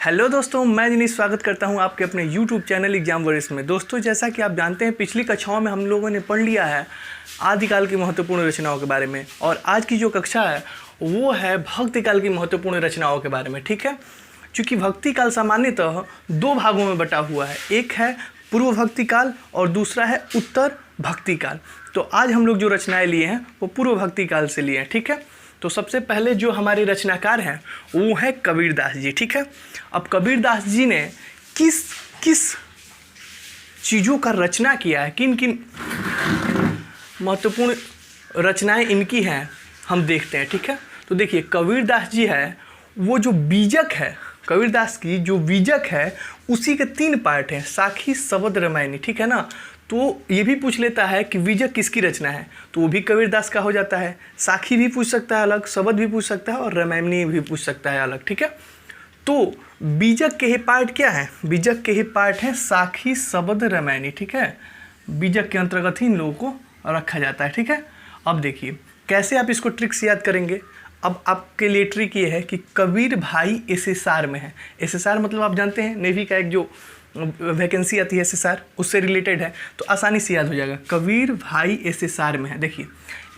Hello दोस्तों, मैं दिनेश स्वागत करता हूं आपके अपने YouTube चैनल एग्जाम वॉरियर्स में। दोस्तों, जैसा कि आप जानते हैं, पिछली कक्षाओं में हम लोगों ने पढ़ लिया है आदिकाल की महत्वपूर्ण रचनाओं के बारे में, और आज की जो कक्षा है वो है भक्ति काल की महत्वपूर्ण रचनाओं के बारे में। ठीक है, क्योंकि भक्ति काल सामान्यतः दो भागों में बटा हुआ है, एक है पूर्व भक्ति काल और दूसरा है उत्तर भक्ति काल। तो आज हम लोग जो रचनाएँ लिए हैं वो पूर्व भक्ति काल से लिए हैं। ठीक है, तो सबसे पहले जो हमारे रचनाकार हैं वो है कबीरदास जी। ठीक है, अब कबीरदास जी ने किस किस चीज़ों का रचना किया है, किन किन महत्वपूर्ण रचनाएं इनकी हैं, हम देखते हैं। ठीक है, तो देखिए कबीरदास जी है वो जो बीजक है, कबीरदास की जो बीजक है उसी के 3 पार्ट हैं, साखी, शबद, रामायणी। ठीक है ना, तो ये भी पूछ लेता है कि बीजक किसकी रचना है, तो वो भी कबीरदास का हो जाता है। साखी भी पूछ सकता है अलग, शबद भी पूछ सकता है और रामायणी भी पूछ सकता है अलग। ठीक है, तो बीजक के ही पार्ट क्या है, बीजक के ही पार्ट हैं साखी, शबद, रामायणी। ठीक है, बीजक के अंतर्गत ही इन लोगों को रखा जाता है। ठीक है, अब देखिए कैसे आप इसको ट्रिक से याद करेंगे। अब आपके लिए ट्रिक ये है कि कबीर भाई एसएसआर में है। एसएसआर मतलब आप जानते हैं नेवी का एक जो वैकेंसी आती है एसएसआर, उससे रिलेटेड है, तो आसानी से याद हो जाएगा। कबीर भाई एसएसआर में है। देखिए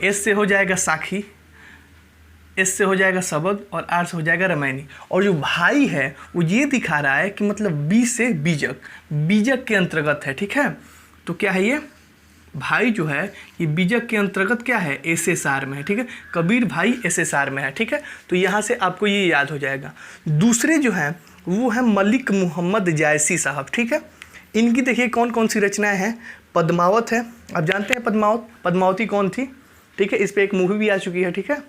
एस से हो जाएगा साखी, एस से हो जाएगा शबद और आर से हो जाएगा रामायणी, और जो भाई है वो ये दिखा रहा है कि मतलब बी से बीजक, बीजक के अंतर्गत है। ठीक है, तो क्या है ये भाई जो है ये बीजक के अंतर्गत क्या है, एसएसआर में है। ठीक है, कबीर भाई एसएसआर में है। ठीक है, तो यहाँ से आपको ये याद हो जाएगा। दूसरे जो हैं वो है मलिक मोहम्मद जायसी साहब। ठीक है, इनकी देखिए कौन कौन सी रचनाएं हैं। पद्मावत है, आप जानते हैं पद्मावत, पद्मावती कौन थी। ठीक है, इस पर एक मूवी भी आ चुकी है। ठीक है,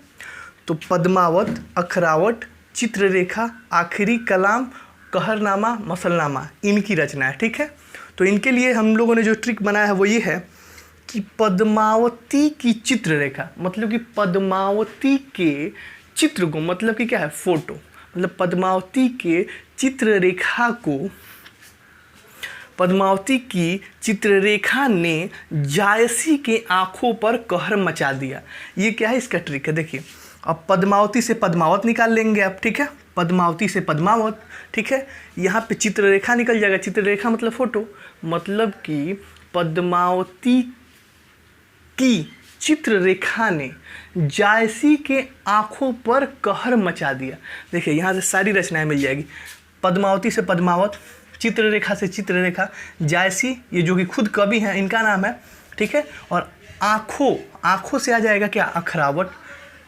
तो पद्मावत, अखरावट, चित्ररेखा, आखिरी कलाम, कहरनामा, मसलनामा इनकी रचना है। ठीक है, तो इनके लिए हम लोगों ने जो ट्रिक बनाया है वो ये है कि पद्मावती की चित्ररेखा, मतलब कि पद्मावती के चित्र को, मतलब कि क्या है, फोटो, मतलब पद्मावती के चित्ररेखा को, पद्मावती की चित्ररेखा ने जायसी के आंखों पर कहर मचा दिया। ये क्या है, इसका ट्रिक है। देखिए अब पद्मावती से पद्मावत निकाल लेंगे आप। ठीक है, पद्मावती से पद्मावत। ठीक है, यहाँ पे चित्ररेखा निकल जाएगा, चित्ररेखा मतलब फोटो, मतलब कि पद्मावती की चित्ररेखा ने जायसी के आंखों पर कहर मचा दिया। देखिए यहाँ से सारी रचनाएं मिल जाएगी। पद्मावती से पद्मावत, चित्ररेखा से चित्ररेखा, जायसी ये जो कि खुद कवि हैं इनका नाम है। ठीक है, और आँखों, आँखों से आ जाएगा क्या, अखरावट।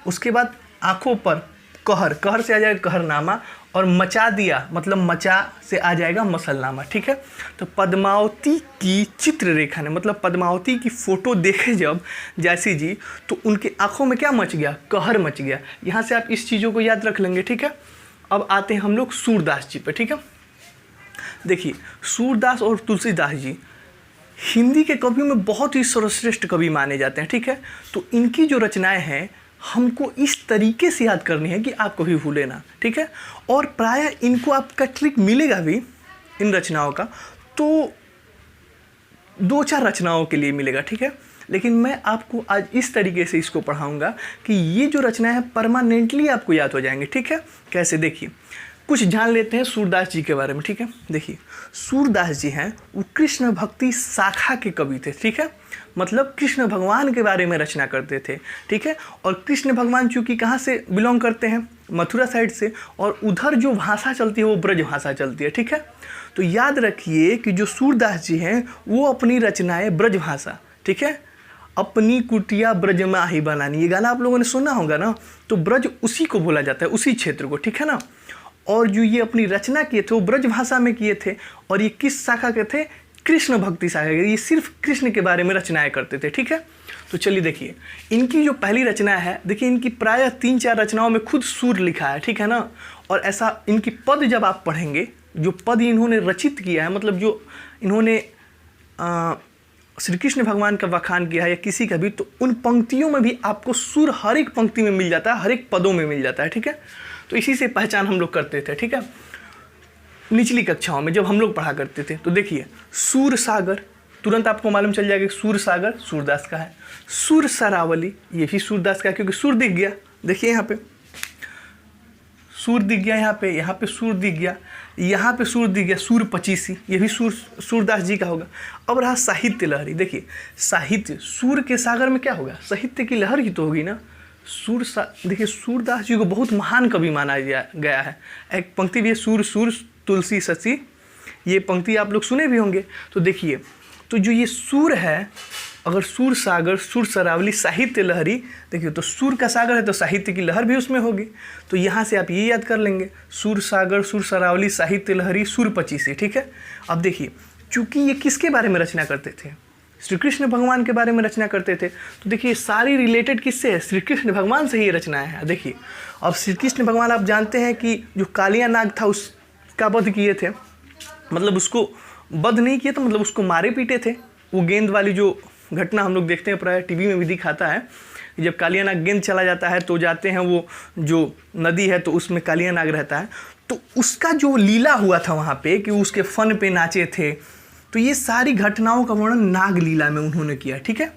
उसके बाद आँखों पर कहर, कहर से आ जाएगा कहरनामा, और मचा दिया मतलब मचा से आ जाएगा मसलनामा। ठीक है, तो पद्मावती की चित्ररेखा ने, मतलब पद्मावती की फ़ोटो देखे जब जायसी जी, तो उनके आँखों में क्या मच गया, कहर मच गया। यहाँ से आप इस चीज़ों को याद रख लेंगे। ठीक है, अब आते हैं हम लोग सूरदास जी पे। ठीक है, देखिए सूरदास और तुलसीदास जी हिंदी के कवियों में बहुत ही सर्वश्रेष्ठ कवि माने जाते हैं। ठीक है, तो इनकी जो रचनाएं हैं हमको इस तरीके से याद करनी है कि आप कभी भूले ना। ठीक है, और प्रायः इनको आपका ट्रिक मिलेगा भी इन रचनाओं का, तो 2-4 रचनाओं के लिए मिलेगा। ठीक है, लेकिन मैं आपको आज इस तरीके से इसको पढ़ाऊंगा कि ये जो रचनाएं हैं परमानेंटली आपको याद हो जाएंगे। ठीक है, कैसे, देखिए कुछ जान लेते हैं सूरदास जी के बारे में। ठीक है, देखिए सूरदास जी हैं वो कृष्ण भक्ति शाखा के कवि थे। ठीक है, मतलब कृष्ण भगवान के बारे में रचना करते थे। ठीक है, और कृष्ण भगवान चूँकि कहाँ से बिलोंग करते हैं, मथुरा साइड से, और उधर जो भाषा चलती है वो ब्रज भाषा चलती है। ठीक है, तो याद रखिए कि जो सूरदास जी हैं वो अपनी रचनाएँ ब्रज भाषा, ठीक है, अपनी कुटिया ब्रज में ही बनानी, ये गाना आप लोगों ने सुना होगा ना, तो ब्रज उसी को बोला जाता है, उसी क्षेत्र को। ठीक है ना, और जो ये अपनी रचना किए थे वो ब्रज भाषा में किए थे, और ये किस शाखा के थे, कृष्ण भक्ति शाखा के, ये सिर्फ कृष्ण के बारे में रचनाएं करते थे। ठीक है, तो चलिए देखिए इनकी जो पहली रचना है, देखिए इनकी प्रायः 3-4 रचनाओं में खुद सुर लिखा है। ठीक है ना, और ऐसा इनकी पद जब आप पढ़ेंगे, जो पद इन्होंने रचित किया है, मतलब जो इन्होंने श्री कृष्ण भगवान का बखान किया है या किसी का भी, तो उन पंक्तियों में भी आपको सुर हर एक पंक्ति में मिल जाता है, हर एक पदों में मिल जाता है। ठीक है, तो इसी से पहचान हम लोग करते थे। ठीक है, निचली कक्षाओं में जब हम लोग पढ़ा करते थे, तो देखिए सूर सागर, तुरंत आपको मालूम चल जाएगा सूर सागर सूरदास का है। सुर सरावली ये भी सूरदास का है, क्योंकि सुर दिख गया। देखिए यहाँ पे सूर्य दिख गया यहाँ पे सूर्य दिख गया, यहाँ पे सूर्य दिख गया, सूर्य 25, ये भी सूरदास जी का होगा। अब रहा साहित्य लहरी। देखिए साहित्य, सूर्य के सागर में क्या होगा, साहित्य की लहर ही तो होगी ना। देखिए सूरदास जी को बहुत महान कवि माना गया है। एक पंक्ति भी है, सूर तुलसी शशि, ये पंक्ति आप लोग सुने भी होंगे। तो देखिए, तो जो ये सूर है, अगर सूर सागर, सुर सरावली, साहित्य लहरी, देखिए तो सूर का सागर है तो साहित्य की लहर भी उसमें होगी। तो यहाँ से आप ये याद कर लेंगे, सूर सागर, सुर सरावली, साहित्य लहरी, सूर 25, ठीक है। अब देखिए, चूंकि ये किसके बारे में रचना करते थे, श्री कृष्ण भगवान के बारे में रचना करते थे, तो देखिए सारी रिलेटेड किससे है, श्री कृष्ण भगवान से ही रचनाएं हैं। देखिए अब श्री कृष्ण भगवान, आप जानते हैं कि जो कालिया नाग था उसका वध किए थे, मतलब उसको वध नहीं किया था, मतलब उसको मारे पीटे थे। वो गेंद वाली जो घटना हम लोग देखते हैं, प्राय टीवी में भी दिखाता है, जब कालिया नाग गेंद चला जाता है तो जाते हैं वो जो नदी है तो उसमें कालिया नाग रहता है, तो उसका जो लीला हुआ था वहाँ पे कि उसके फन पे नाचे थे, तो ये सारी घटनाओं का वर्णन नाग लीला में उन्होंने किया, ठीक है।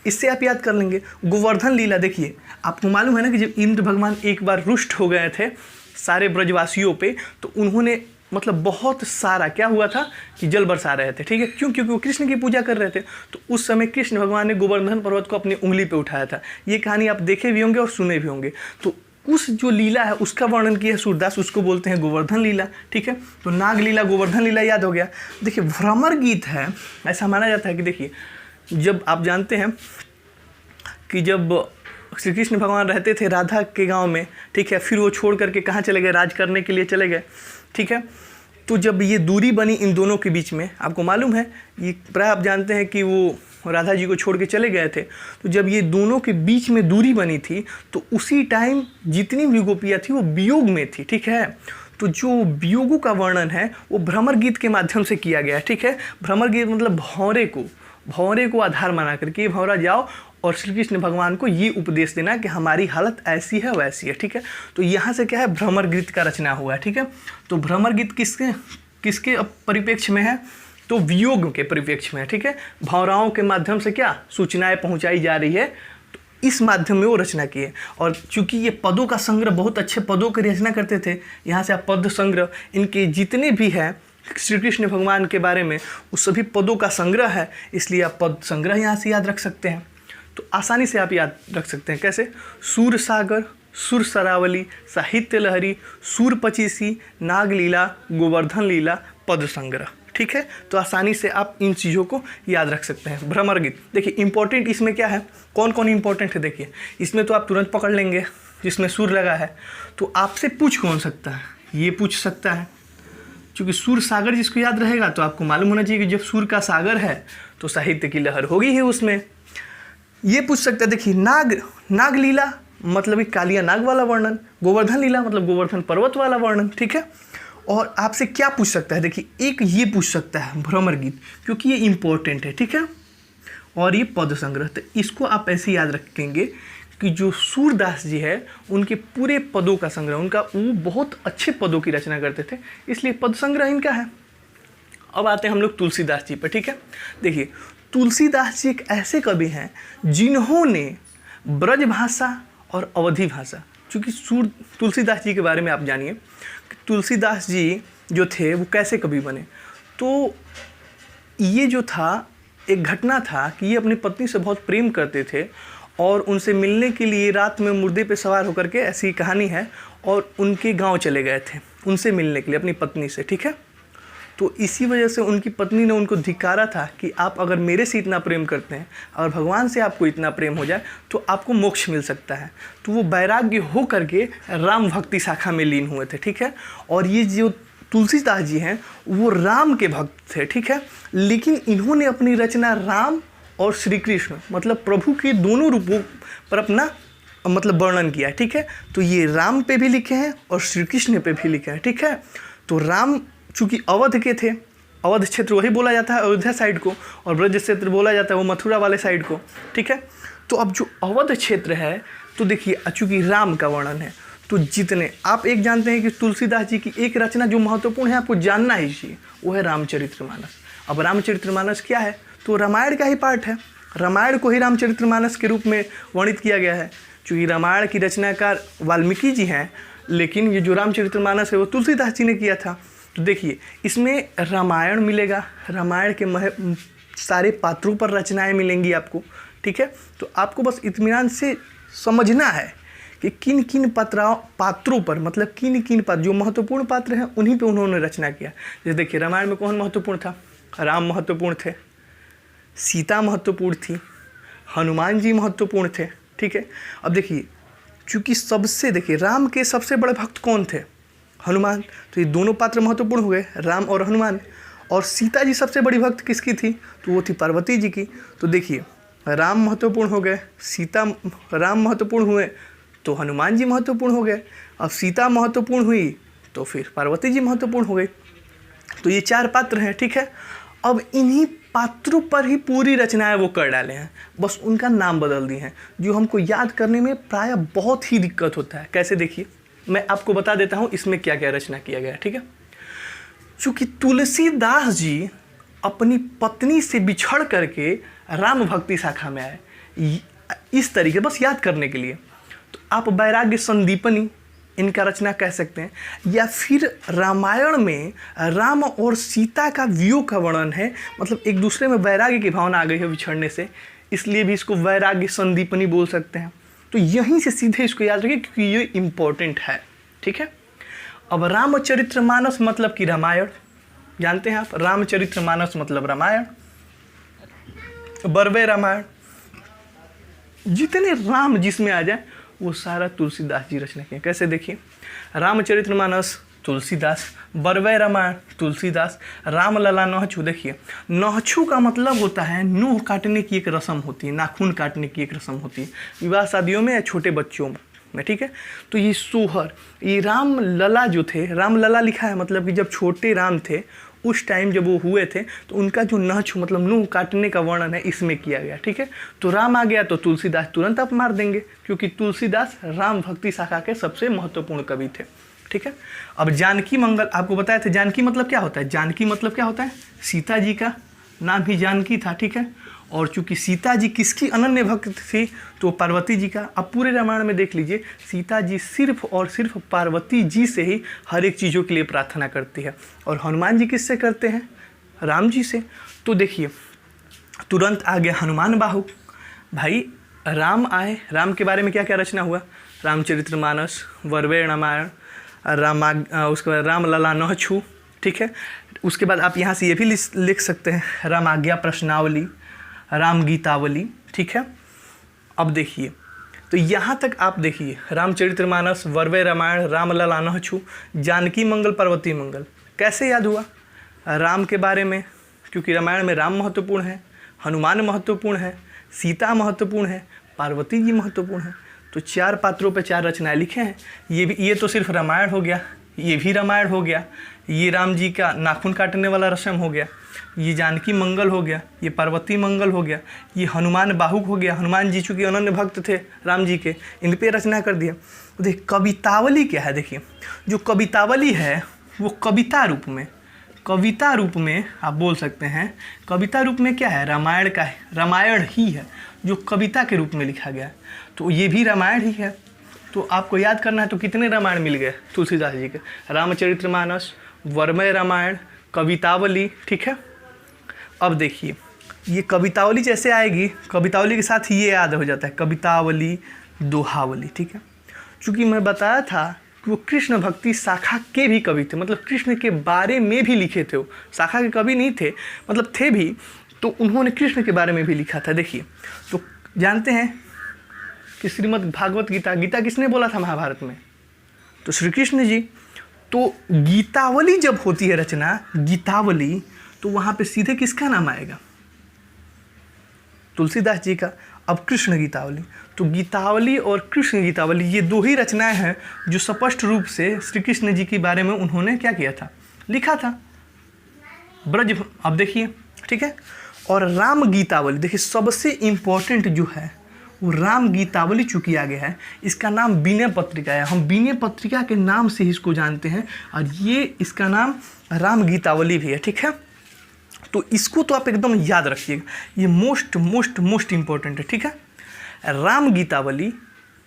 इससे आप याद कर लेंगे। गोवर्धन लीला, देखिए आपको मालूम है ना कि जब इंद्र भगवान एक बार रुष्ट हो गए थे सारे ब्रजवासियों पे, तो उन्होंने मतलब बहुत सारा क्या हुआ था कि जल बरसा रहे थे, ठीक है। क्यों? क्योंकि वो कृष्ण की पूजा कर रहे थे। तो उस समय कृष्ण भगवान ने गोवर्धन पर्वत को अपनी उंगली पे उठाया था। ये कहानी आप देखे भी होंगे और सुने भी होंगे। तो उस जो लीला है उसका वर्णन किया है सूरदास, उसको बोलते हैं गोवर्धन लीला, ठीक है। तो नाग लीला, गोवर्धन लीला याद हो गया। देखिए भ्रमर गीत है, ऐसा माना जाता है कि देखिए जब आप जानते हैं कि जब श्री कृष्ण भगवान रहते थे राधा के गाँव में, ठीक है, फिर वो छोड़ करके कहाँ चले गए, राज करने के लिए चले गए, ठीक है। तो जब ये दूरी बनी इन दोनों के बीच में, आपको मालूम है ये प्राय आप जानते हैं कि वो राधा जी को छोड़ के चले गए थे, तो जब ये दोनों के बीच में दूरी बनी थी तो उसी टाइम जितनी भी गोपियाँ थी वो वियोग में थी, ठीक है। तो जो वियोगों का वर्णन है वो भ्रमर गीत के माध्यम से किया गया है, ठीक है। भ्रमर गीत मतलब भौरे को आधार माना करके भौरा जाओ और श्री कृष्ण भगवान को ये उपदेश देना कि हमारी हालत ऐसी है वैसी है, ठीक है। तो यहाँ से क्या है, भ्रमर गीत का रचना हुआ है, ठीक है। तो भ्रमर गीत किसके परिप्रेक्ष्य में है, तो वियोग के परिप्रेक्ष्य में है, ठीक है। भौराओं के माध्यम से क्या सूचनाएं पहुँचाई जा रही है, तो इस माध्यम में वो रचना की है। और चूंकि ये पदों का संग्रह, बहुत अच्छे पदों की रचना करते थे, यहाँ से आप पद संग्रह, इनके जितने भी हैं श्री कृष्ण भगवान के बारे में उस सभी पदों का संग्रह है, इसलिए आप पद संग्रह यहाँ से याद रख सकते हैं। तो आसानी से आप याद रख सकते हैं कैसे, सूर सागर, सुर सरावली, साहित्य लहरी, सूर 25, नाग लीला, गोवर्धन लीला, पद संग्रह, ठीक है। तो आसानी से आप इन चीज़ों को याद रख सकते हैं। भ्रमर गीत, देखिए इंपॉर्टेंट इसमें क्या है, कौन कौन इंपॉर्टेंट है, देखिए इसमें तो आप तुरंत पकड़ लेंगे जिसमें सुर लगा है। तो आपसे पूछ कौन सकता है, ये पूछ सकता है, क्योंकि सूर सागर जिसको याद रहेगा तो आपको मालूम होना चाहिए कि जब सूर का सागर है तो साहित्य की लहर होगी ही उसमें। ये पूछ सकता है, देखिए नाग लीला मतलब एक कालिया नाग वाला वर्णन, गोवर्धन लीला मतलब गोवर्धन पर्वत वाला वर्णन, ठीक है। और आपसे क्या पूछ सकता है, देखिए एक ये पूछ सकता है भ्रमर गीत, क्योंकि ये इंपॉर्टेंट है, ठीक है। और ये पद संग्रह, तो इसको आप ऐसे याद रखेंगे कि जो सूरदास जी है उनके पूरे पदों का संग्रह, वो बहुत अच्छे पदों की रचना करते थे, इसलिए पद संग्रह इनका है। अब आते हैं हम लोग तुलसीदास जी पर, ठीक है। देखिए तुलसीदास जी एक ऐसे कवि हैं जिन्होंने ब्रज भाषा और अवधी भाषा, चूँकि तुलसीदास जी के बारे में आप जानिए कि तुलसीदास जी जो थे वो कैसे कवि बने। तो ये जो था एक घटना था कि ये अपनी पत्नी से बहुत प्रेम करते थे और उनसे मिलने के लिए रात में मुर्दे पे सवार होकर के, ऐसी कहानी है, और उनके गांव चले गए थे उनसे मिलने के लिए अपनी पत्नी से, ठीक है। तो इसी वजह से उनकी पत्नी ने उनको धिक्कारा था कि आप अगर मेरे से इतना प्रेम करते हैं और भगवान से आपको इतना प्रेम हो जाए तो आपको मोक्ष मिल सकता है। तो वो वैराग्य हो करके राम भक्ति शाखा में लीन हुए थे, ठीक है। और ये जो तुलसीदास जी हैं वो राम के भक्त थे, ठीक है। लेकिन इन्होंने अपनी रचना राम और श्री कृष्ण मतलब प्रभु के दोनों रूपों पर अपना मतलब वर्णन किया है, ठीक है। तो ये राम पे भी लिखे हैं और श्री कृष्ण पे भी लिखे हैं, ठीक है। तो राम चूँकि अवध के थे, अवध क्षेत्र वही बोला जाता है अयोध्या साइड को, और ब्रज क्षेत्र बोला जाता है वो मथुरा वाले साइड को, ठीक है। तो अब जो अवध क्षेत्र है, तो देखिए चूँकि राम का वर्णन है, तो जितने आप एक जानते हैं कि तुलसीदास जी की एक रचना जो महत्वपूर्ण है आपको जानना ही चाहिए, वो है रामचरितमानस। अब रामचरितमानस क्या है, तो रामायण का ही पार्ट है। रामायण को ही रामचरितमानस के रूप में वर्णित किया गया है। चूँकि रामायण की रचनाकार वाल्मीकि जी हैं, लेकिन ये जो रामचरितमानस है वो तुलसीदास जी ने किया था। तो देखिए इसमें रामायण मिलेगा, रामायण के सारे पात्रों पर रचनाएं मिलेंगी आपको, ठीक है। तो आपको बस इत्मीनान से समझना है कि किन किन पात्रों पर, मतलब किन किन पात्र जो महत्वपूर्ण पात्र हैं उन्हीं पे उन्होंने रचना किया। जैसे देखिए रामायण में कौन महत्वपूर्ण था? राम महत्वपूर्ण थे, सीता महत्वपूर्ण थी, हनुमान जी महत्वपूर्ण थे, ठीक है। अब देखिए चूँकि सबसे, देखिए राम के सबसे बड़े भक्त कौन थे? हनुमान। तो ये दोनों पात्र महत्वपूर्ण हुए, राम और हनुमान। और सीता जी सबसे बड़ी भक्त किसकी थी? तो वो थी पार्वती जी की। तो देखिए राम महत्वपूर्ण हो गए, राम महत्वपूर्ण हुए तो हनुमान जी महत्वपूर्ण हो गए, अब सीता महत्वपूर्ण हुई तो फिर पार्वती जी महत्वपूर्ण हो गई। तो ये 4 पात्र हैं, ठीक है। अब इन्हीं पात्रों पर ही पूरी रचनाएं वो कर डाले हैं, बस उनका नाम बदल दिए हैं, जो हमको याद करने में प्रायः बहुत ही दिक्कत होता है। कैसे? देखिए मैं आपको बता देता हूँ इसमें क्या क्या रचना किया गया है, ठीक है। चूँकि तुलसीदास जी अपनी पत्नी से बिछड़ करके राम भक्ति शाखा में आए, इस तरीके, बस याद करने के लिए, तो आप वैराग्य संदीपनी इनका रचना कह सकते हैं, या फिर रामायण में राम और सीता का वियोग का वर्णन है, मतलब एक दूसरे में वैराग्य की भावना आ गई है बिछड़ने से, इसलिए भी इसको वैराग्य संदीपनी बोल सकते हैं। तो यहीं से सीधे इसको याद रखिए क्योंकि ये इम्पोर्टेंट है, ठीक है। अब रामचरितमानस मतलब कि रामायण, जानते हैं आप, रामचरितमानस मतलब रामायण, बरवे रामायण, जितने राम जिसमें आ जाए वो सारा तुलसीदास जी रचना किए। कैसे? देखिए रामचरितमानस तुलसीदास, बरवे रामायण तुलसीदास, राम लला नहछू। देखिए नहछू का मतलब होता है नूह काटने की एक रस्म होती है, नाखून काटने की एक रस्म होती है विवाह शादियों में या छोटे बच्चों में, ठीक है। तो ये सोहर, ये राम लला जो थे, राम लला लिखा है मतलब कि जब छोटे राम थे उस टाइम जब वो हुए थे तो उनका जो नहछू मतलब नूह काटने का वर्णन है इसमें किया गया, ठीक है। तो राम आ गया तो तुलसीदास तुरंत आप मार देंगे क्योंकि तुलसीदास राम भक्ति शाखा के सबसे महत्वपूर्ण कवि थे, ठीक है। अब जानकी मंगल आपको बताया था, जानकी मतलब क्या होता है? जानकी मतलब क्या होता है? सीता जी का नाम ही जानकी था, ठीक है। और चूंकि सीता जी किसकी अनन्य भक्त थी? तो पार्वती जी का। अब पूरे रामायण में देख लीजिए सीता जी सिर्फ और सिर्फ पार्वती जी से ही हर एक चीज़ों के लिए प्रार्थना करती है, और हनुमान जी किससे करते हैं? राम जी से। तो देखिए तुरंत आ गया हनुमान बाहु। भाई राम आए, राम के बारे में क्या क्या रचना हुआ? रामचरितमानस, बरवे रामायण, उसके बाद राम लला नहछू, ठीक है। उसके बाद आप यहाँ से ये भी लिख सकते हैं राम आज्ञा प्रश्नावली, राम गीतावली, ठीक है। अब देखिए तो यहाँ तक आप देखिए रामचरितमानस, बरवे रामायण, राम लला नहछू, जानकी मंगल, पार्वती मंगल। कैसे याद हुआ? राम के बारे में, क्योंकि रामायण में राम महत्वपूर्ण है, हनुमान महत्वपूर्ण है, सीता महत्वपूर्ण है, पार्वती जी महत्वपूर्ण है। तो 4 पात्रों पे 4 रचनाएं लिखे हैं। ये तो सिर्फ रामायण हो गया, ये भी रामायण हो गया, ये राम जी का नाखून काटने वाला रस्म हो गया, ये जानकी मंगल हो गया, ये पार्वती मंगल हो गया, ये हनुमान बाहुक हो गया। हनुमान जी चूँकि अनन्य भक्त थे राम जी के, इन पे रचना कर दिया। देखिए कवितावली क्या है? देखिए जो कवितावली है वो कविता रूप में आप बोल सकते हैं, कविता रूप में क्या है? रामायण का है, रामायण ही है जो कविता के रूप में लिखा गया है। तो ये भी रामायण ही है। तो आपको याद करना है तो कितने रामायण मिल गए तुलसीदास जी के? रामचरितमानस, बरवे रामायण, कवितावली, ठीक है। अब देखिए ये कवितावली जैसे आएगी, कवितावली के साथ ही ये याद हो जाता है कवितावली, दोहावली, ठीक है। चूँकि मैं बताया था कि वो कृष्ण भक्ति शाखा के भी कवि थे, मतलब कृष्ण के बारे में भी लिखे थे। वो शाखा के कवि नहीं थे, मतलब थे भी, तो उन्होंने कृष्ण के बारे में भी लिखा था। देखिए तो जानते हैं कि श्रीमद् भागवत गीता किसने बोला था महाभारत में? तो श्री कृष्ण जी। तो गीतावली जब होती है रचना, गीतावली, तो वहाँ पे सीधे किसका नाम आएगा? तुलसीदास जी का। अब कृष्ण गीतावली, तो गीतावली और कृष्ण गीतावली ये 2 ही रचनाएं हैं जो स्पष्ट रूप से श्री कृष्ण जी के बारे में उन्होंने क्या किया था? लिखा था। ब्रज, अब देखिए, ठीक है। और राम गीतावली, देखिए सबसे इम्पोर्टेंट जो है वो राम गीतावली चूँकि आ गया है, इसका नाम विनय पत्रिका है, हम विनय पत्रिका के नाम से इसको जानते हैं, और ये इसका नाम राम गीतावली भी है, ठीक है। तो इसको तो आप एकदम याद रखिएगा, ये मोस्ट इम्पोर्टेंट है, ठीक है। राम गीतावली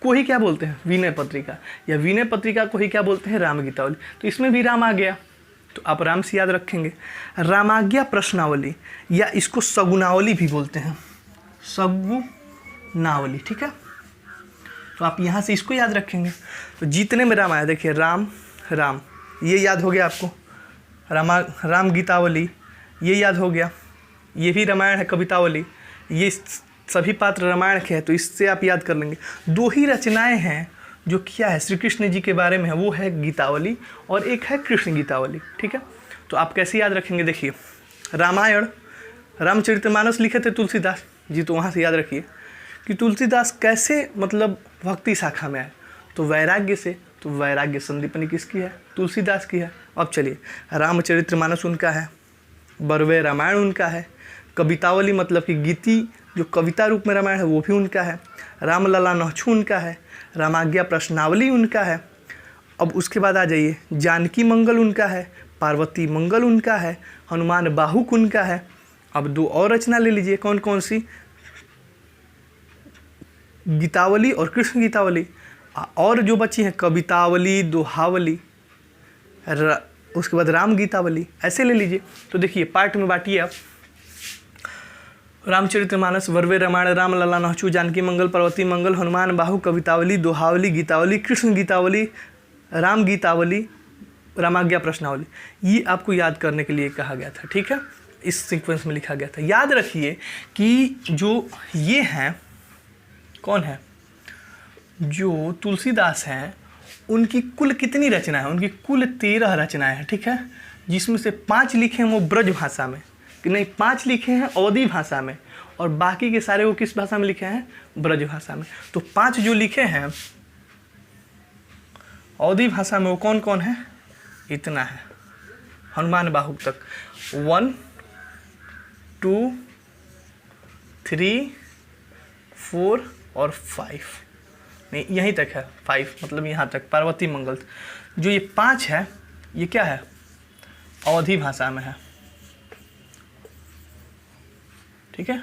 को ही क्या बोलते हैं, विनय पत्रिका, या विनय पत्रिका को ही क्या बोलते हैं, राम गीतावली। तो इसमें भी राम आ गया, तो आप आराम से याद रखेंगे। रामाज्ञा प्रश्नावली या इसको सगुनावली भी बोलते हैं, सगुनावली, ठीक है। तो आप यहाँ से इसको याद रखेंगे। तो जितने में राम आया, देखिए राम राम, ये याद हो गया आपको, राम गीतावली ये याद हो गया, ये भी रामायण है, कवितावली, ये सभी पात्र रामायण के हैं, तो इससे आप याद कर लेंगे। 2 ही रचनाएं हैं जो क्या है, श्री कृष्ण जी के बारे में है, वो है गीतावली और एक है कृष्ण गीतावली, ठीक है। तो आप कैसे याद रखेंगे, देखिए रामायण, रामचरितमानस लिखे थे तुलसीदास जी, तो वहाँ से याद रखिए कि तुलसीदास कैसे मतलब भक्ति शाखा में आए, तो वैराग्य से, तो वैराग्य संदीपनी किसकी है, तुलसीदास की है। अब चलिए, रामचरितमानस उनका है, बरवे रामायण उनका है, कवितावली मतलब कि गीति जो कविता रूप में रामायण है वो भी उनका है, रामलला नहछू उनका है, रामाज्ञा प्रश्नावली उनका है। अब उसके बाद आ जाइए, जानकी मंगल उनका है, पार्वती मंगल उनका है, हनुमान बाहुक उनका है। अब 2 और रचना ले लीजिए, कौन कौन सी, गीतावली और कृष्ण गीतावली, और जो बची हैं कवितावली, दोहावली, उसके बाद राम गीतावली, ऐसे ले लीजिए। तो देखिए पार्ट में बांटिए आप, रामचरितमानस, बरवे रामायण, रामलला नहछू, जानकी मंगल, पार्वती मंगल, हनुमान बाहु, कवितावली, दोहावली, गीतावली, कृष्ण गीतावली, राम गीतावली, रामाज्ञा प्रश्नावली। ये आपको याद करने के लिए कहा गया था, ठीक है, इस सीक्वेंस में लिखा गया था। याद रखिए कि जो ये हैं, कौन है, जो तुलसीदास हैं, उनकी कुल कितनी रचना है, उनकी कुल 13 रचनाएं हैं, ठीक है, जिसमें से 5 लिखे हैं वो ब्रज भाषा में, कि नहीं 5 लिखे हैं अवधी भाषा में, और बाकी के सारे वो किस भाषा में लिखे हैं, ब्रज भाषा में। तो 5 जो लिखे हैं अवधी भाषा में वो कौन कौन है, इतना है, हनुमान बाहुक तक 1 2 3 4 और 5, नहीं यहीं तक है 5, मतलब यहाँ तक पार्वती मंगल। जो ये 5 है ये क्या है, अवधी भाषा में है, ठीक है,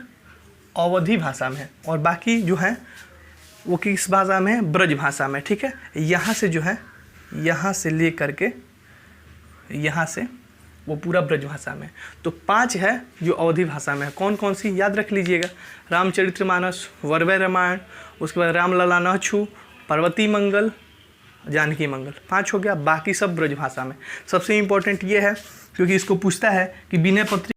अवधी भाषा में है, और बाकी जो है वो किस भाषा में है, ब्रज भाषा में, ठीक है। यहाँ से जो है, यहाँ से ले करके यहाँ से वो पूरा ब्रज भाषा में। तो 5 है जो अवधी भाषा में है, कौन कौन सी याद रख लीजिएगा, रामचरितमानस, बरवे रामायण, उसके बाद रामलला नहछू, पार्वती मंगल, जानकी मंगल, 5 हो गया, बाकी सब ब्रज भाषा में। सबसे इम्पोर्टेंट ये है क्योंकि इसको पूछता है कि विनय पत्रिका